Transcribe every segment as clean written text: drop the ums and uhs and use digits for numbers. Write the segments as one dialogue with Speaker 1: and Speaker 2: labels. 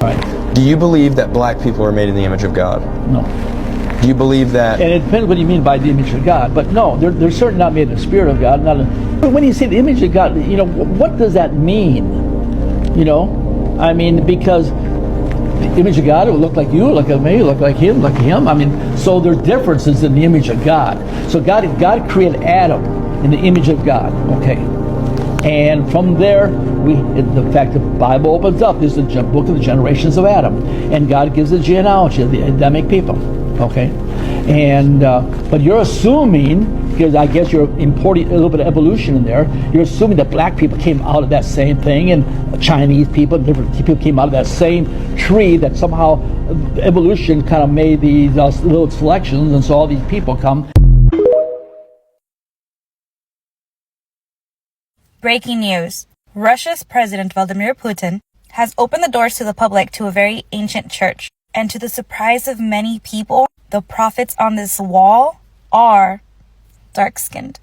Speaker 1: Right.
Speaker 2: Do you believe that black people are made in the image of God?
Speaker 1: No.
Speaker 2: Do you believe that?
Speaker 1: And it depends what you mean by the image of God. But no, they're certainly not made in the spirit of God. When you say the image of God, what does that mean? I mean, because the image of God, it will look like you, look like me, look like him, look like him. I mean, so there are differences in the image of God. So God created Adam in the image of God. Okay. And from there, the fact the Bible opens up is the book of the generations of Adam, and God gives a genealogy of the Adamic people. Okay, and but you're assuming, because I guess you're importing a little bit of evolution in there. You're assuming that black people came out of that same thing, and Chinese people, different people came out of that same tree. That somehow evolution kind of made these little selections, and so all these people come.
Speaker 3: Breaking news. Russia's President Vladimir Putin has opened the doors to the public to a very ancient church. And to the surprise of many people, the prophets on this wall are dark-skinned.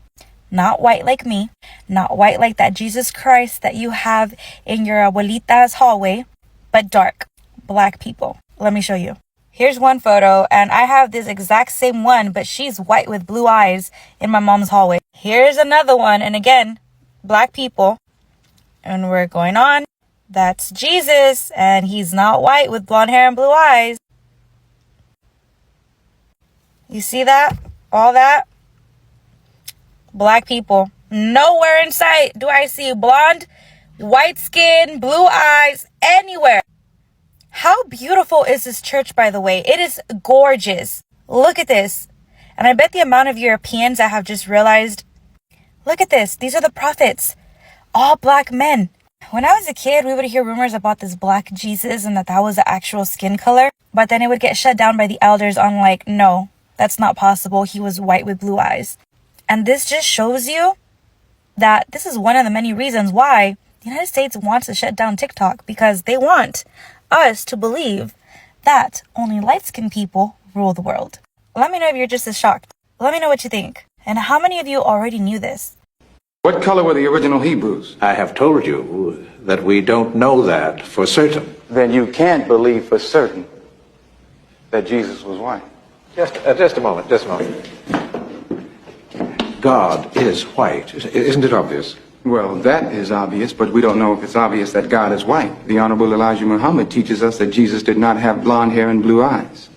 Speaker 3: Not white like me, not white like that Jesus Christ that you have in your abuelita's hallway, but dark, black people. Let me show you. Here's one photo, and I have this exact same one, but she's white with blue eyes in my mom's hallway. Here's another one, and again, black people, and we're going on. That's Jesus, and he's not white with blonde hair and blue eyes. You see that? All that? Black people. Nowhere in sight do I see blonde, white skin, blue eyes, anywhere. How beautiful is this church, by the way? It is gorgeous. Look at this. And I bet the amount of Europeans that have just realized, look at this. These are the prophets. All black men. When I was a kid, we would hear rumors about this black Jesus and that was the actual skin color. But then it would get shut down by the elders on like, no, that's not possible. He was white with blue eyes. And this just shows you that this is one of the many reasons why the United States wants to shut down TikTok, because they want us to believe that only light-skinned people rule the world. Let me know if you're just as shocked. Let me know what you think. And how many of you already knew this?
Speaker 4: What color were the original Hebrews?
Speaker 5: I have told you that we don't know that for certain.
Speaker 4: Then you can't believe for certain that Jesus was white.
Speaker 5: Just a moment. God is white. Isn't it obvious?
Speaker 4: Well, that is obvious, but we don't know if it's obvious that God is white. The Honorable Elijah Muhammad teaches us that Jesus did not have blonde hair and blue eyes.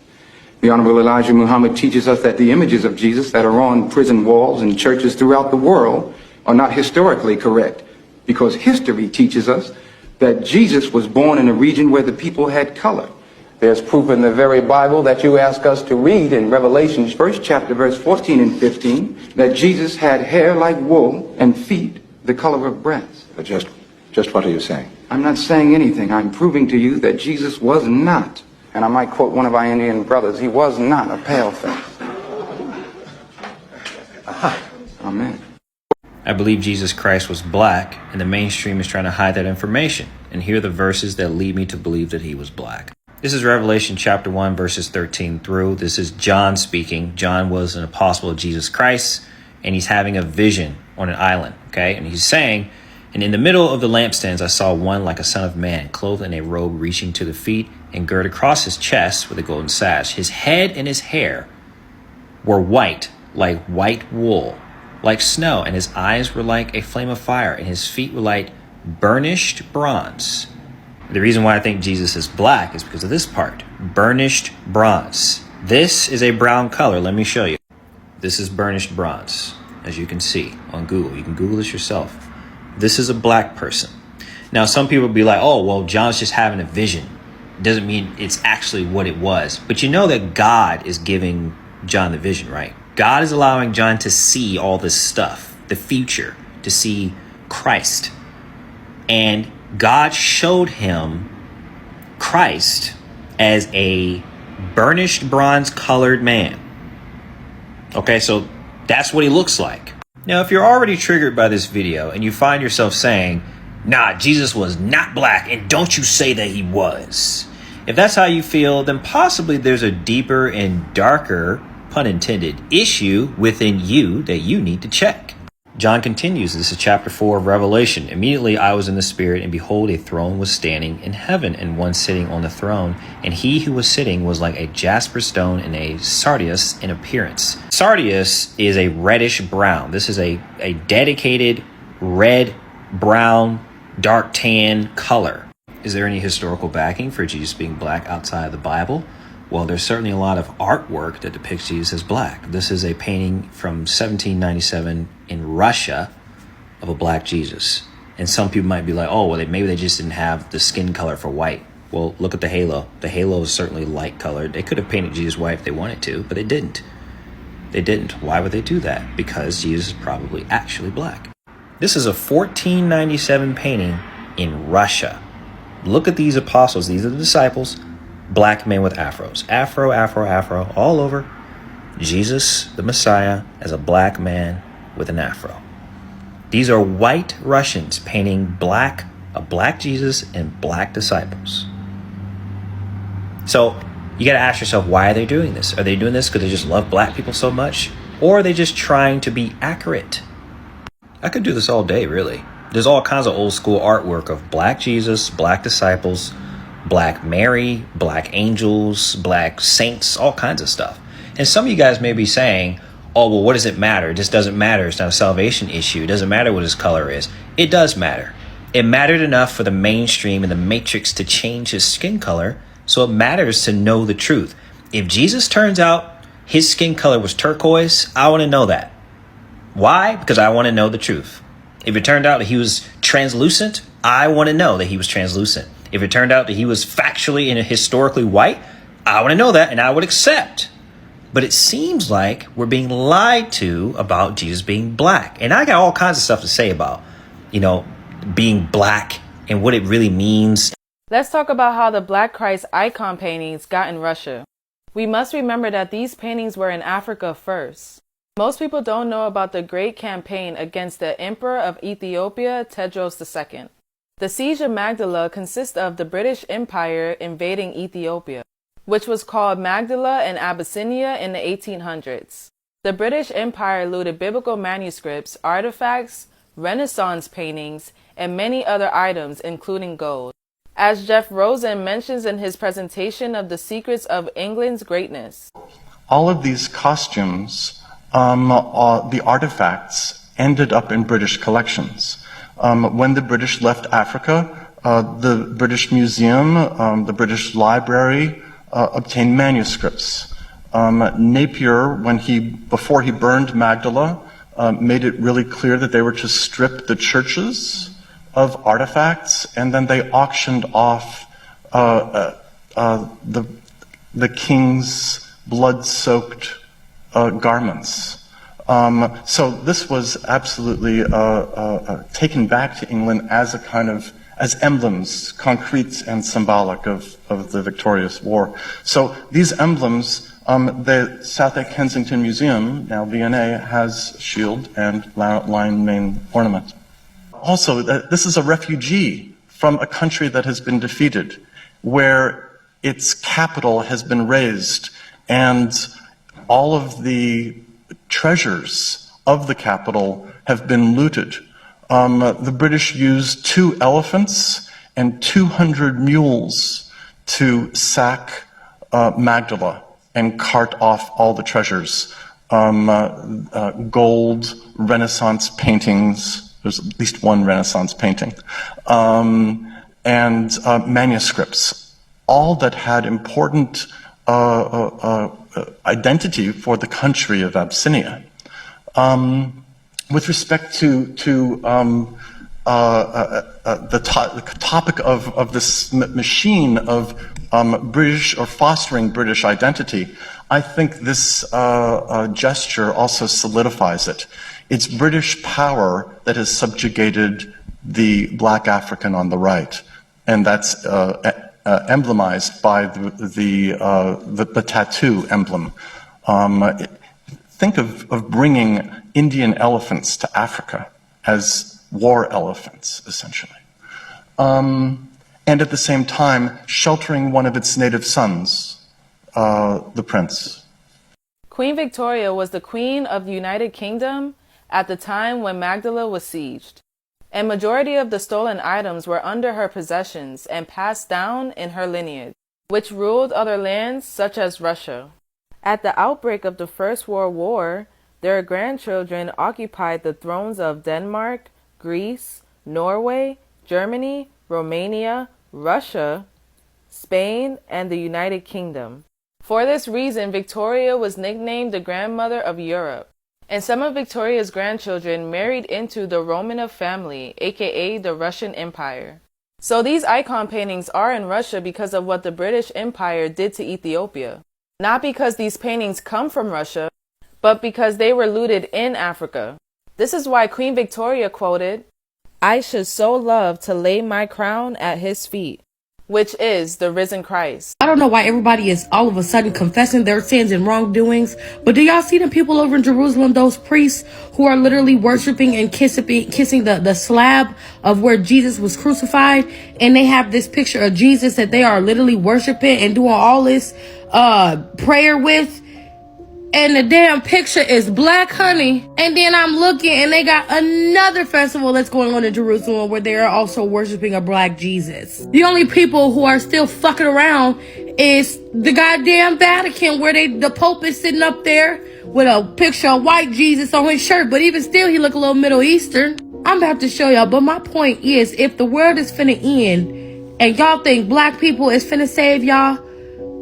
Speaker 4: The Honorable Elijah Muhammad teaches us that the images of Jesus that are on prison walls and churches throughout the world are not historically correct, because history teaches us that Jesus was born in a region where the people had color. There's proof in the very Bible that you ask us to read in Revelation, 1st chapter, verse 14 and 15, that Jesus had hair like wool and feet the color of brass.
Speaker 5: Just what are you saying?
Speaker 4: I'm not saying anything. I'm proving to you that Jesus was not, and I might quote one of our Indian brothers, he was not a paleface. Amen.
Speaker 6: I believe Jesus Christ was black, and the mainstream is trying to hide that information. And here are the verses that lead me to believe that he was black. This is Revelation chapter 1, verses 13 through. This is John speaking. John was an apostle of Jesus Christ, and he's having a vision on an island, okay? And he's saying, and in the middle of the lampstands, I saw one like a son of man, clothed in a robe reaching to the feet and girt across his chest with a golden sash. His head and his hair were white, like white wool, like snow, and his eyes were like a flame of fire, and his feet were like burnished bronze. The reason why I think Jesus is black is because of this part, burnished bronze. This is a brown color. Let me show you. This is burnished bronze, as you can see on Google. You can Google this yourself. This is a black person. Now, some people will be like, oh, well, John's just having a vision. Doesn't mean it's actually what it was. But you know that God is giving John the vision, right? God is allowing John to see all this stuff, the future, to see Christ. And God showed him Christ as a burnished bronze colored man. Okay, so that's what he looks like. Now, if you're already triggered by this video and you find yourself saying, nah, Jesus was not black, and don't you say that he was. If that's how you feel, then possibly there's a deeper and darker, pun intended, issue within you that you need to check. John continues, this is chapter 4 of Revelation. Immediately I was in the Spirit, and behold, a throne was standing in heaven, and one sitting on the throne. And he who was sitting was like a jasper stone and a sardius in appearance. Sardius is a reddish brown. This is a dedicated red, brown, dark tan color. Is there any historical backing for Jesus being black outside of the Bible? Well, there's certainly a lot of artwork that depicts Jesus as black. This is a painting from 1797 in Russia of a black Jesus. And some people might be like, oh, well, maybe they just didn't have the skin color for white. Well, look at the halo. The halo is certainly light colored. They could have painted Jesus white if they wanted to, but they didn't. They didn't. Why would they do that? Because Jesus is probably actually black. This is a 1497 painting in Russia. Look at these apostles. These are the disciples. Black men with afros. Afro, afro, afro, all over. Jesus, the Messiah, as a black man with an afro. These are white Russians painting a black Jesus and black disciples. So you got to ask yourself, why are they doing this? Are they doing this because they just love black people so much? Or are they just trying to be accurate? I could do this all day, really. There's all kinds of old school artwork of black Jesus, black disciples, Black Mary, black angels, black saints, all kinds of stuff. And some of you guys may be saying, oh, well, what does it matter? It just doesn't matter. It's not a salvation issue. It doesn't matter what his color is. It does matter. It mattered enough for the mainstream and the matrix to change his skin color, so it matters to know the truth. If Jesus turns out his skin color was turquoise, I want to know that. Why? Because I want to know the truth. If it turned out that he was translucent, I want to know that he was translucent. If it turned out that he was factually and historically white, I want to know that, and I would accept. But it seems like we're being lied to about Jesus being black. And I got all kinds of stuff to say about, being black and what it really means.
Speaker 7: Let's talk about how the Black Christ icon paintings got in Russia. We must remember that these paintings were in Africa first. Most people don't know about the great campaign against the Emperor of Ethiopia, Tedros II. The siege of Magdala consists of the British Empire invading Ethiopia, which was called Magdala and Abyssinia in the 1800s. The British Empire looted biblical manuscripts, artifacts, Renaissance paintings, and many other items, including gold. As Jeff Rosen mentions in his presentation of the secrets of England's greatness.
Speaker 8: All of these costumes, the artifacts, ended up in British collections. When the British left Africa, the British Museum, the British Library obtained manuscripts. Napier, before he burned Magdala, made it really clear that they were to strip the churches of artifacts, and then they auctioned off the king's blood-soaked garments. So this was absolutely taken back to England as as emblems, concrete and symbolic of the victorious war. So these emblems, the South Kensington Museum, now V&A, has shield and lion mane ornament. Also, this is a refugee from a country that has been defeated, where its capital has been razed, and all of the treasures of the capital have been looted. The British used 2 elephants and 200 mules to sack Magdala and cart off all the treasures. Gold, Renaissance paintings, there's at least one Renaissance painting, and manuscripts, all that had important identity for the country of Abyssinia. With respect to the topic of this machine of British or fostering British identity, I think this gesture also solidifies it. It's British power that has subjugated the black African on the right, and that's emblemized by the tattoo emblem. Think of bringing Indian elephants to Africa as war elephants, essentially. And at the same time, sheltering one of its native sons, the prince.
Speaker 7: Queen Victoria was the Queen of the United Kingdom at the time when Magdala was sieged. A majority of the stolen items were under her possessions and passed down in her lineage, which ruled other lands such as Russia. At the outbreak of the First World War, their grandchildren occupied the thrones of Denmark, Greece, Norway, Germany, Romania, Russia, Spain, and the United Kingdom. For this reason, Victoria was nicknamed the grandmother of Europe, and some of Victoria's grandchildren married into the Romanov family, aka the Russian Empire. So these icon paintings are in Russia because of what the British Empire did to Ethiopia. Not because these paintings come from Russia, but because they were looted in Africa. This is why Queen Victoria quoted, "I should so love to lay my crown at his feet," which is the risen Christ.
Speaker 9: I don't know why everybody is all of a sudden confessing their sins and wrongdoings, but do y'all see the people over in Jerusalem, those priests who are literally worshiping and kissing the slab of where Jesus was crucified, and they have this picture of Jesus that they are literally worshiping and doing all this prayer with, and the damn picture is black, honey. And then I'm looking and they got another festival that's going on in Jerusalem where they are also worshiping a black Jesus. The only people who are still fucking around is the goddamn Vatican, where the Pope is sitting up there with a picture of white Jesus on his shirt, but even still he look a little Middle Eastern. I'm about to show y'all, but my point is, if the world is finna end and y'all think black people is finna save y'all,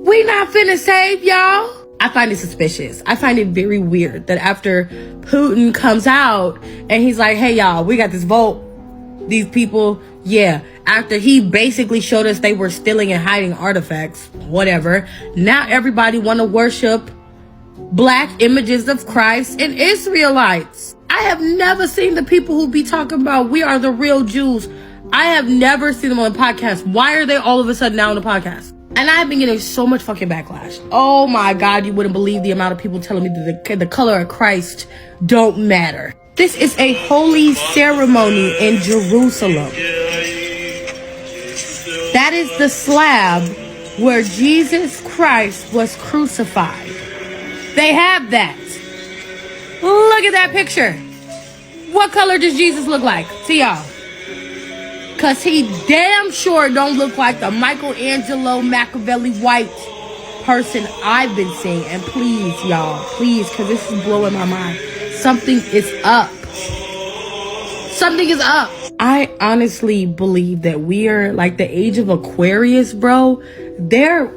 Speaker 9: we not finna save y'all. I find it suspicious. I find it very weird that after Putin comes out and he's like, hey, y'all, we got this vote. These people, yeah, after he basically showed us they were stealing and hiding artifacts, whatever. Now everybody want to worship black images of Christ and Israelites. I have never seen the people who be talking about we are the real Jews. I have never seen them on the podcast. Why are they all of a sudden now on the podcast? And I've been getting so much fucking backlash. Oh my God, you wouldn't believe the amount of people telling me that the color of Christ don't matter. This is a holy ceremony in Jerusalem. That is the slab where Jesus Christ was crucified. They have that. Look at that picture. What color does Jesus look like? See y'all. Cause he damn sure don't look like the Michelangelo Machiavelli white person I've been seeing. And please, y'all, please, cause this is blowing my mind. Something is up. Something is up. I honestly believe that we are like the age of Aquarius, bro.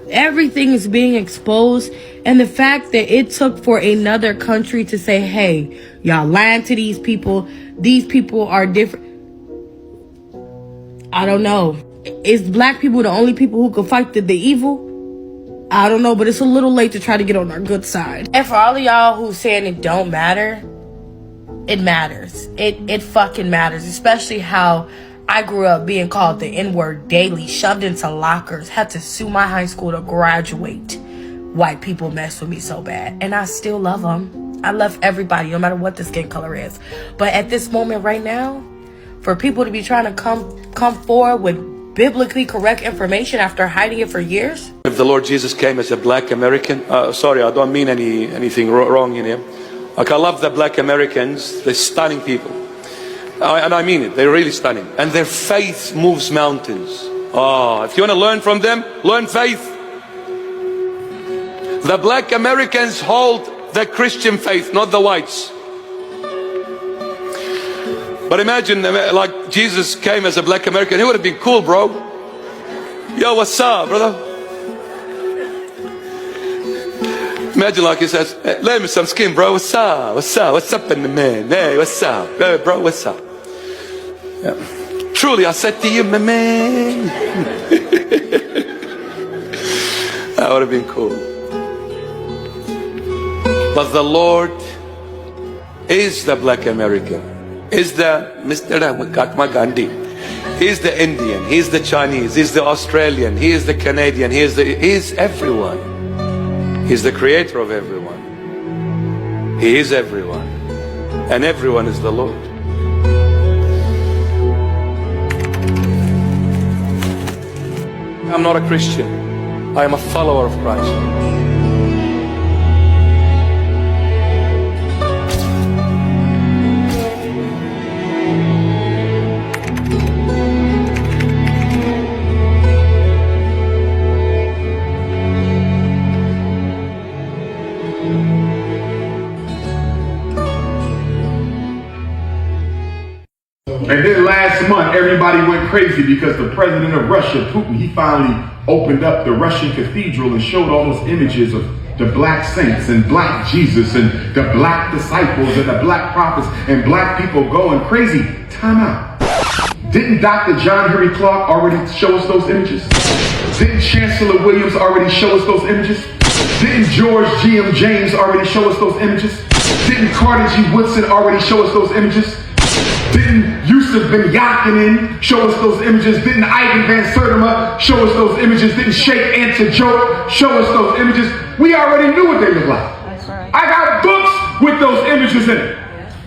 Speaker 9: Everything is being exposed. And the fact that it took for another country to say, hey, y'all lying to these people are different. I don't know. Is black people the only people who can fight the evil? I don't know, but it's a little late to try to get on our good side. And for all of y'all who's saying it don't matter, it matters. It fucking matters. Especially how I grew up being called the N-word daily, shoved into lockers, had to sue my high school to graduate. White people mess with me so bad. And I still love them. I love everybody, no matter what the skin color is. But at this moment right now, for people to be trying to come forward with biblically correct information after hiding it for years.
Speaker 10: If the Lord Jesus came as a black American, sorry, I don't mean anything wrong in him. Like, I love the black Americans. They're stunning people. And I mean it, they're really stunning. And their faith moves mountains. Oh, if you want to learn from them, learn faith. The black Americans hold the Christian faith, not the whites. But imagine, like, Jesus came as a black American. He would have been cool, bro. Yo, what's up, brother? Imagine, like, he says, hey, lend me some skin, bro. What's up? What's up? What's up in the man? Hey, what's up? Hey, bro, what's up? Yeah. Truly, I said to you, my man. That would have been cool. But the Lord is the black American. Is the Mr. Mahatma Gandhi. He's the Indian, he's the Chinese, he's the Australian, he is the Canadian, he's everyone. He's the creator of everyone. He is everyone. And everyone is the Lord. I'm not a Christian. I am a follower of Christ.
Speaker 11: everybody went crazy because the president of Russia, Putin, he finally opened up the Russian cathedral and showed all those images of the black saints and black Jesus and the black disciples and the black prophets and black people going crazy. Time out. Didn't Dr. John Henry Clark already show us those images? Didn't Chancellor Williams already show us those images? Didn't George G.M. James already show us those images? Didn't Carter G. Woodson already show us those images? Didn't Yusuf Ben Yakinen show us those images? Didn't Ivan Van Sertima show us those images? Didn't Sheikh Anta Diop show us those images? We already knew what they looked like.
Speaker 7: That's right.
Speaker 11: I got books with those images in it.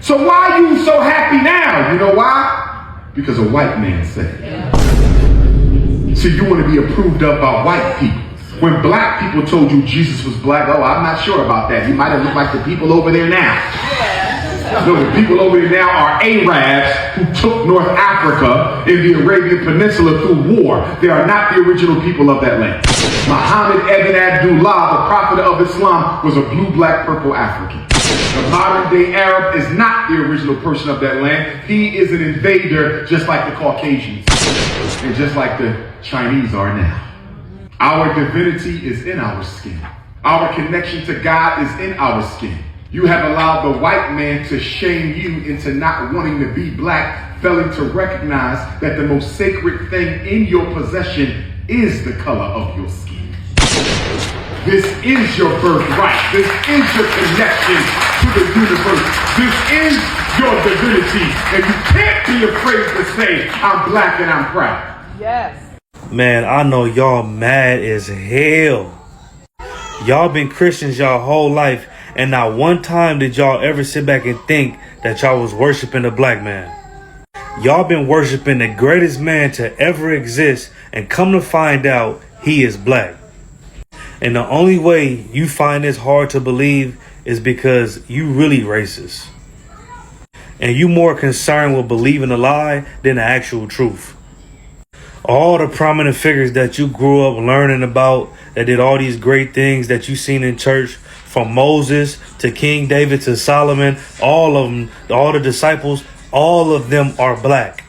Speaker 11: So why are you so happy now? You know why? Because a white man said it. So you want to be approved of by white people. When black people told you Jesus was black, oh, I'm not sure about that. He might have looked like the people over there now. No, the people over there now are Arabs who took North Africa in the Arabian Peninsula through war. They are not the original people of that land. Muhammad Ibn Abdullah, the prophet of Islam, was a blue, black, purple African. The modern day Arab is not the original person of that land. He is an invader just like the Caucasians and just like the Chinese are now. Our divinity is in our skin. Our connection to God is in our skin. You have allowed the white man to shame you into not wanting to be black, failing to recognize that the most sacred thing in your possession is the color of your skin. This is your birthright. This is your connection to the universe. This is your divinity. And you can't be afraid to say, I'm black and I'm proud.
Speaker 7: Yes.
Speaker 12: Man, I know y'all mad as hell. Y'all been Christians y'all whole life, and not one time did y'all ever sit back and think that y'all was worshiping a black man. Y'all been worshiping the greatest man to ever exist, and come to find out he is black. And the only way you find this hard to believe is because you really racist. And you more concerned with believing a lie than the actual truth. All the prominent figures that you grew up learning about that did all these great things that you seen in church, from Moses to King David to Solomon, all of them, all the disciples, all of them are black.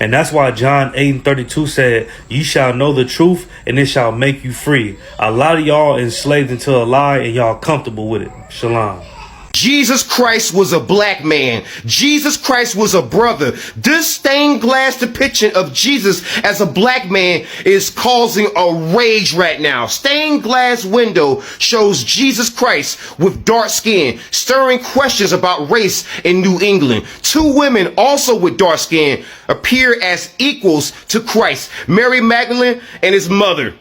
Speaker 12: And that's why John 8:32 said, "You shall know the truth and it shall make you free." A lot of y'all enslaved into a lie and y'all comfortable with it. Shalom.
Speaker 13: Jesus Christ was a black man. Jesus Christ was a brother. This stained glass depiction of Jesus as a black man is causing a rage right now. Stained glass window shows Jesus Christ with dark skin, stirring questions about race in New England. Two women also with dark skin appear as equals to Christ, Mary Magdalene and his mother.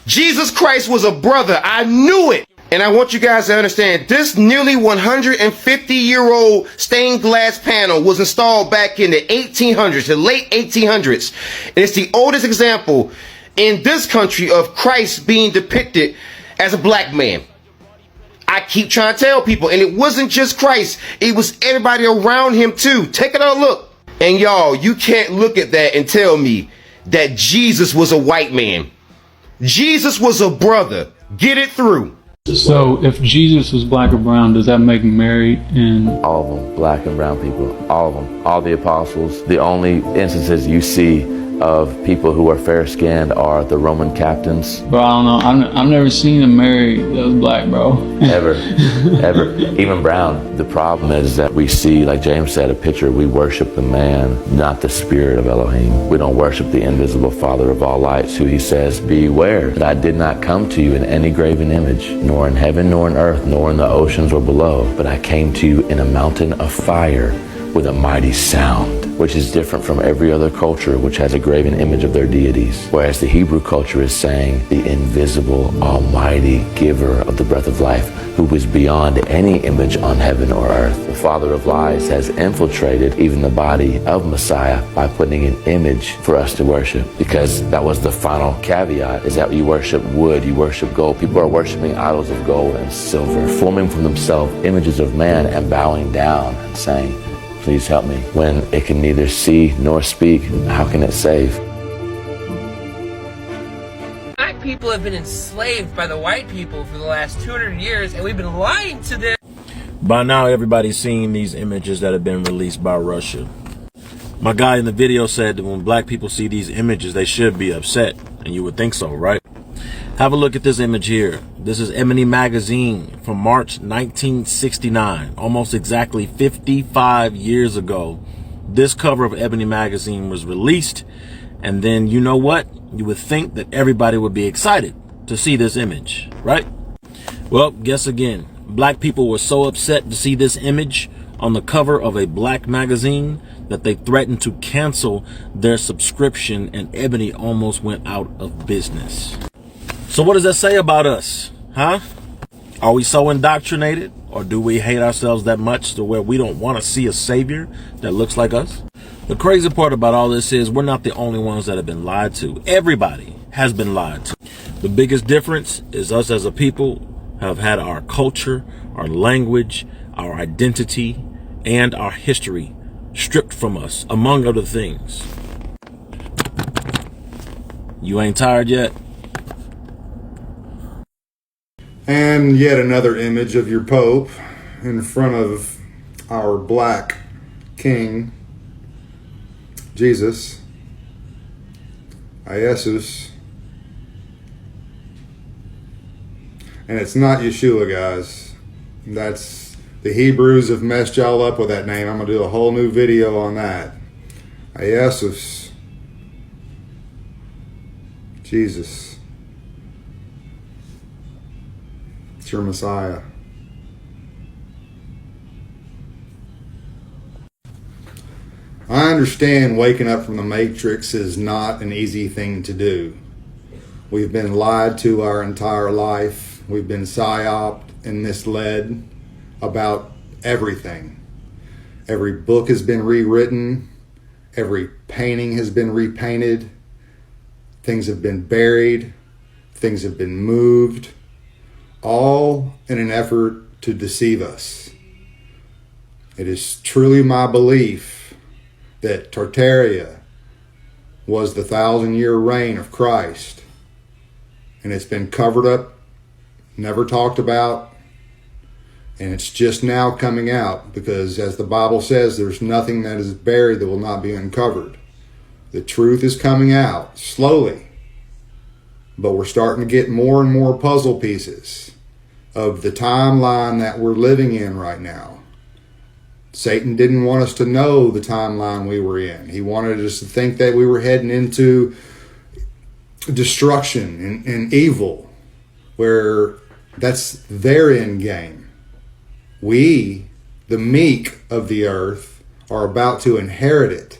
Speaker 13: Jesus Christ was a brother. I knew it. And I want you guys to understand, this nearly 150-year-old stained glass panel was installed back in the 1800s, the late 1800s. And it's the oldest example in this country of Christ being depicted as a black man. I keep trying to tell people, and it wasn't just Christ, it was everybody around him too. Take another look. And y'all, you can't look at that and tell me that Jesus was a white man. Jesus was a brother. Get it through.
Speaker 14: So if Jesus was black or brown, does that make Mary and
Speaker 15: all of them, black and brown people, all of them, all the apostles? The only instances you see of people who are fair-skinned are the Roman captains.
Speaker 14: Bro, I don't know. I've never seen a Mary that was black, bro.
Speaker 15: Ever. Even brown. The problem is that we see, like James said, a picture. We worship the man, not the spirit of Elohim. We don't worship the invisible Father of all lights, who he says, "Beware that I did not come to you in any graven image, nor in heaven, nor in earth, nor in the oceans or below, but I came to you in a mountain of fire with a mighty sound," which is different from every other culture which has a graven image of their deities. Whereas the Hebrew culture is saying the invisible, almighty giver of the breath of life, who was beyond any image on heaven or earth. The father of lies has infiltrated even the body of Messiah by putting an image for us to worship, because that was the final caveat, is that you worship wood, you worship gold. People are worshiping idols of gold and silver, forming from themselves images of man and bowing down and saying, "Please help me." When it can neither see nor speak, how can it save?
Speaker 16: Black people have been enslaved by the white people for the last 200 years, and we've been lying to them.
Speaker 17: By now, everybody's seen these images that have been released by Russia. My guy in the video said that when black people see these images, they should be upset. And you would think so, right? Have a look at this image here. This is Ebony magazine from March 1969, almost exactly 55 years ago. This cover of Ebony magazine was released. And then you know what? You would think that everybody would be excited to see this image, right? Well, guess again. Black people were so upset to see this image on the cover of a black magazine that they threatened to cancel their subscription, and Ebony almost went out of business. So what does that say about us, huh? Are we so indoctrinated, or do we hate ourselves that much to where we don't want to see a savior that looks like us? The crazy part about all this is we're not the only ones that have been lied to. Everybody has been lied to. The biggest difference is us as a people have had our culture, our language, our identity, and our history stripped from us, among other things. You ain't tired yet?
Speaker 11: And yet another image of your Pope in front of our black King, Jesus, Jesus. And it's not Yeshua, guys. That's the Hebrews have messed y'all up with that name. I'm going to do a whole new video on that. Jesus. Jesus. It's your Messiah. I understand waking up from the Matrix is not an easy thing to do. We've been lied to our entire life. We've been psyoped and misled about everything. Every book has been rewritten. Every painting has been repainted. Things have been buried. Things have been moved. All in an effort to deceive us. It is truly my belief that Tartaria was the 1,000-year reign of Christ. And it's been covered up, never talked about, and it's just now coming out because, as the Bible says, there's nothing that is buried that will not be uncovered. The truth is coming out slowly, but we're starting to get more and more puzzle pieces of the timeline that we're living in right now. Satan didn't want us to know the timeline we were in. He wanted us to think that we were heading into destruction and evil, where that's their end game. We, the meek of the earth, are about to inherit it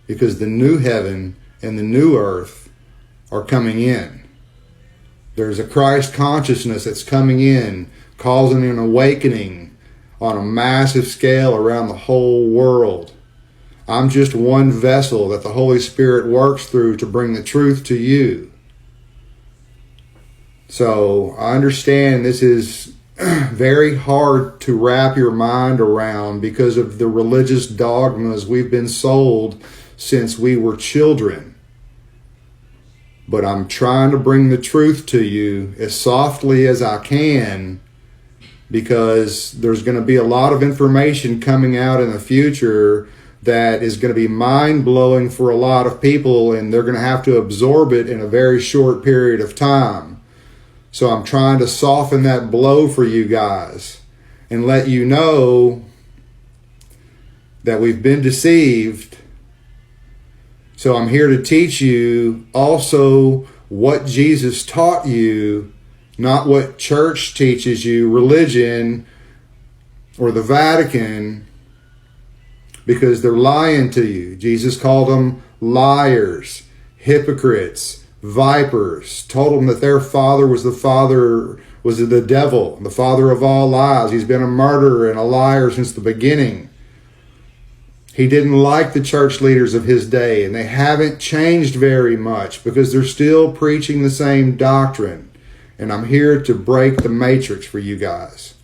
Speaker 11: because the new heaven and the new earth are coming in. There's a Christ consciousness that's coming in, causing an awakening on a massive scale around the whole world. I'm just one vessel that the Holy Spirit works through to bring the truth to you. So I understand this is very hard to wrap your mind around because of the religious dogmas we've been sold since we were children. But I'm trying to bring the truth to you as softly as I can, because there's going to be a lot of information coming out in the future that is going to be mind-blowing for a lot of people, and they're going to have to absorb it in a very short period of time. So I'm trying to soften that blow for you guys and let you know that we've been deceived. So I'm here to teach you also what Jesus taught you, not what church teaches you, religion, or the Vatican, because they're lying to you. Jesus called them liars, hypocrites, vipers, told them that their father was the devil, the father of all lies. He's been a murderer and a liar since the beginning. He didn't like the church leaders of his day, and they haven't changed very much because they're still preaching the same doctrine. And I'm here to break the matrix for you guys.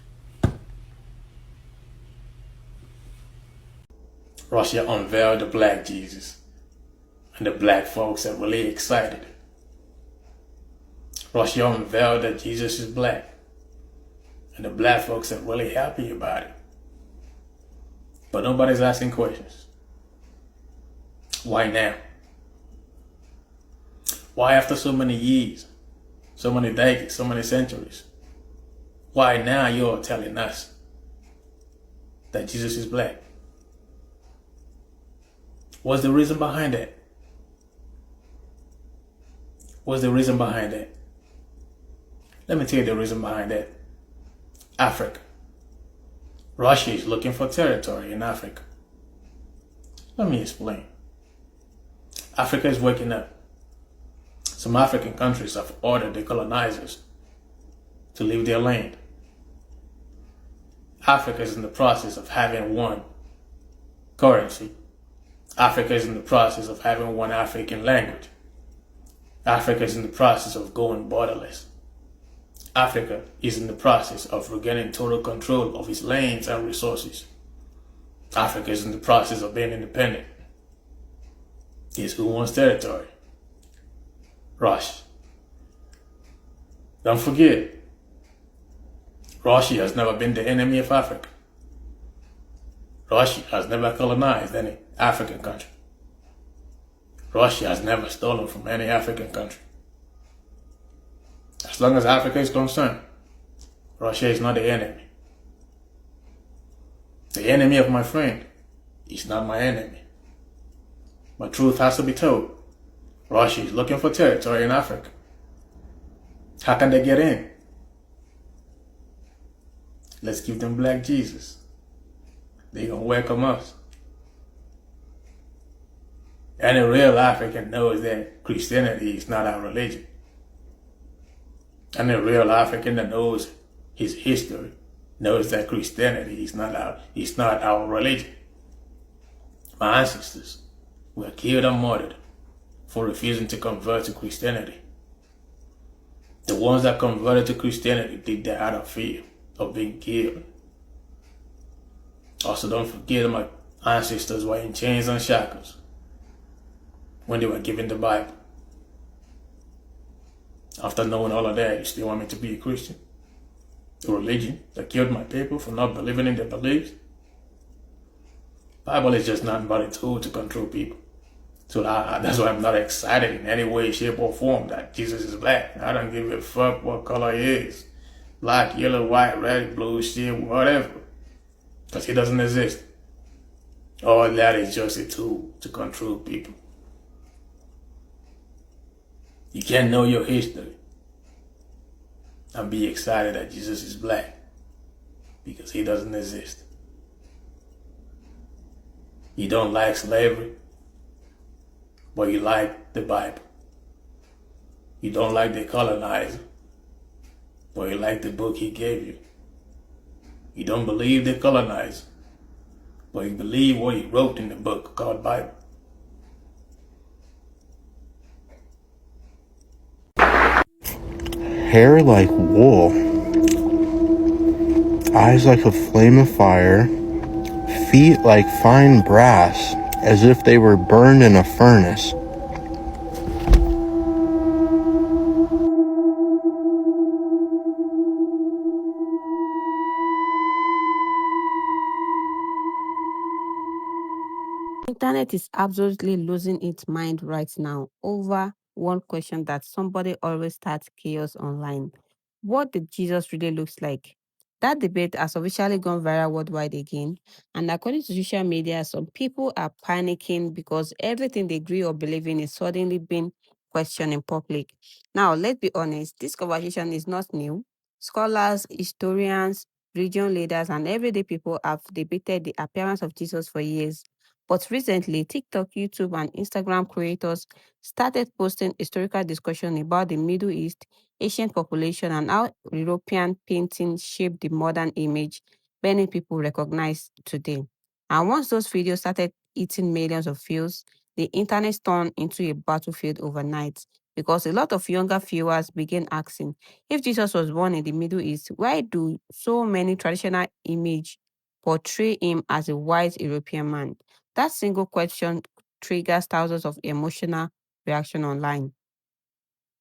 Speaker 18: Russia unveiled the black Jesus, and the black folks are really excited. Russia unveiled that Jesus is black, and the black folks are really happy about it. But nobody's asking questions. Why now? Why after so many years, so many decades, so many centuries? Why now you're telling us that Jesus is black? What's the reason behind that? What's the reason behind that? Let me tell you the reason behind that. Africa. Russia is looking for territory in Africa. Let me explain. Africa is waking up. Some African countries have ordered the colonizers to leave their land. Africa is in the process of having one currency. Africa is in the process of having one African language. Africa is in the process of going borderless. Africa is in the process of regaining total control of its lands and resources. Africa is in the process of being independent. Guess who wants territory? Russia. Don't forget, Russia has never been the enemy of Africa. Russia has never colonized any African country. Russia has never stolen from any African country. As long as Africa is concerned, Russia is not the enemy. The enemy of my friend is not my enemy. But truth has to be told. Russia is looking for territory in Africa. How can they get in? Let's give them black Jesus. They gonna welcome us. Any real African knows that Christianity is not our religion. Any real African that knows his history knows that Christianity is not our religion. My ancestors were killed and murdered for refusing to convert to Christianity. The ones that converted to Christianity did that out of fear of being killed. Also, don't forget my ancestors were in chains and shackles when they were given the Bible. After knowing all of that, you still want me to be a Christian? A religion that killed my people for not believing in their beliefs? Bible is just nothing but a tool to control people. So that's why I'm not excited in any way, shape, or form that Jesus is black. I don't give a fuck what color he is. Black, yellow, white, red, blue, shit, whatever. Because he doesn't exist. All that is just a tool to control people. You can't know your history and be excited that Jesus is black because he doesn't exist. You don't like slavery, but you like the Bible. You don't like the colonizer, but you like the book he gave you. You don't believe the colonizer, but you believe what he wrote in the book called Bible.
Speaker 19: Hair like wool, eyes like a flame of fire, feet like fine brass, as if they were burned in a furnace.
Speaker 20: Internet is absolutely losing its mind right now over one question that somebody always starts chaos online. What did Jesus really looks like? That debate has officially gone viral worldwide again, and according to social media, some people are panicking because everything they agree or believe in is suddenly being questioned in public. Now, let's be honest, this conversation is not new. Scholars, historians, religion leaders, and everyday people have debated the appearance of Jesus for years. But recently, TikTok, YouTube, and Instagram creators started posting historical discussion about the Middle East, ancient population, and how European painting shaped the modern image many people recognize today. And once those videos started eating millions of views, the internet turned into a battlefield overnight because a lot of younger viewers began asking, if Jesus was born in the Middle East, why do so many traditional images portray him as a white European man? That single question triggers thousands of emotional reaction online.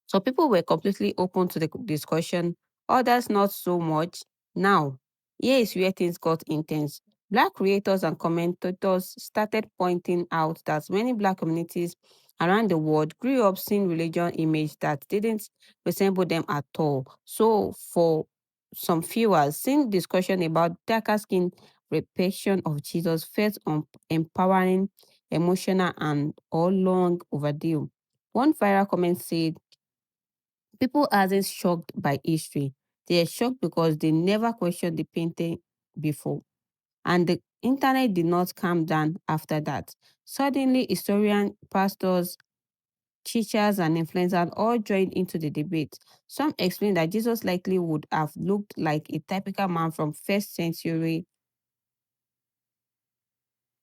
Speaker 20: So people were completely open to the discussion, others not so much. Now, here is where things got intense. Black creators and commentators started pointing out that many Black communities around the world grew up seeing religion image that didn't resemble them at all. So for some viewers, seeing discussion about darker skin representation of Jesus felt empowering, emotional, and all long overdue. One viral comment said, people aren't shocked by history. They are shocked because they never questioned the painting before. And the internet did not calm down after that. Suddenly, historians, pastors, teachers, and influencers all joined into the debate. Some explained that Jesus likely would have looked like a typical man from first century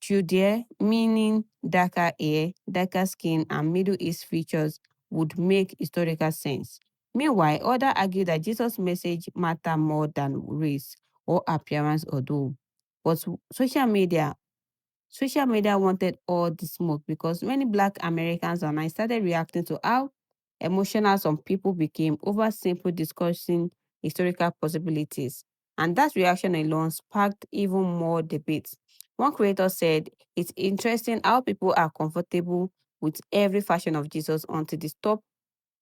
Speaker 20: Judea, meaning darker hair, darker skin, and Middle East features would make historical sense. Meanwhile, others argue that Jesus' message mattered more than race or appearance, although. But social media wanted all the smoke because many Black Americans online started reacting to how emotional some people became over simple discussing historical possibilities. And that reaction alone sparked even more debates. One creator said, it's interesting how people are comfortable with every fashion of Jesus until they stop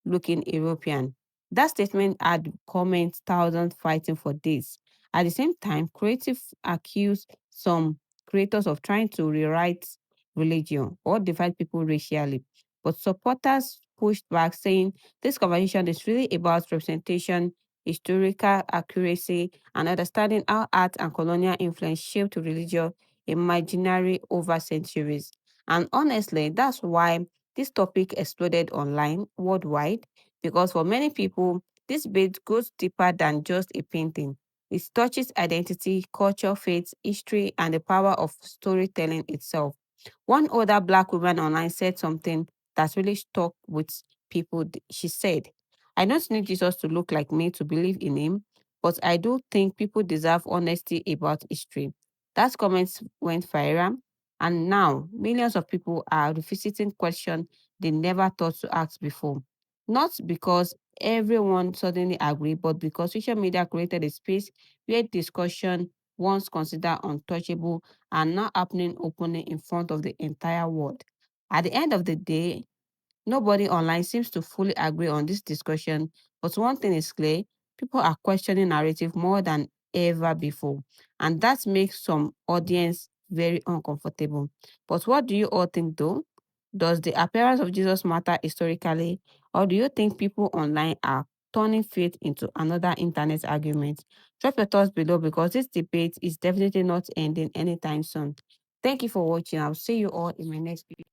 Speaker 20: looking European. That statement had comments thousands fighting for days. At the same time, creative accused some creators of trying to rewrite religion or divide people racially. But supporters pushed back, saying this conversation is really about representation, historical accuracy, and understanding how art and colonial influence shaped religious imaginary over centuries. And honestly, that's why this topic exploded online worldwide because for many people, this debate goes deeper than just a painting. It touches identity, culture, faith, history, and the power of storytelling itself. One other Black woman online said something that really stuck with people. She said, I don't need Jesus to look like me to believe in him, but I do think people deserve honesty about history. That comment went viral, and now millions of people are revisiting questions they never thought to ask before. Not because everyone suddenly agreed, but because social media created a space where discussion, once considered untouchable, are now happening openly in front of the entire world. At the end of the day, nobody online seems to fully agree on this discussion, but one thing is clear, people are questioning narrative more than ever before, and that makes some audience very uncomfortable. But what do you all think though? Does the appearance of Jesus matter historically, or do you think people online are turning faith into another internet argument? Drop your thoughts below because this debate is definitely not ending anytime soon. Thank you for watching. I'll see you all in my next video.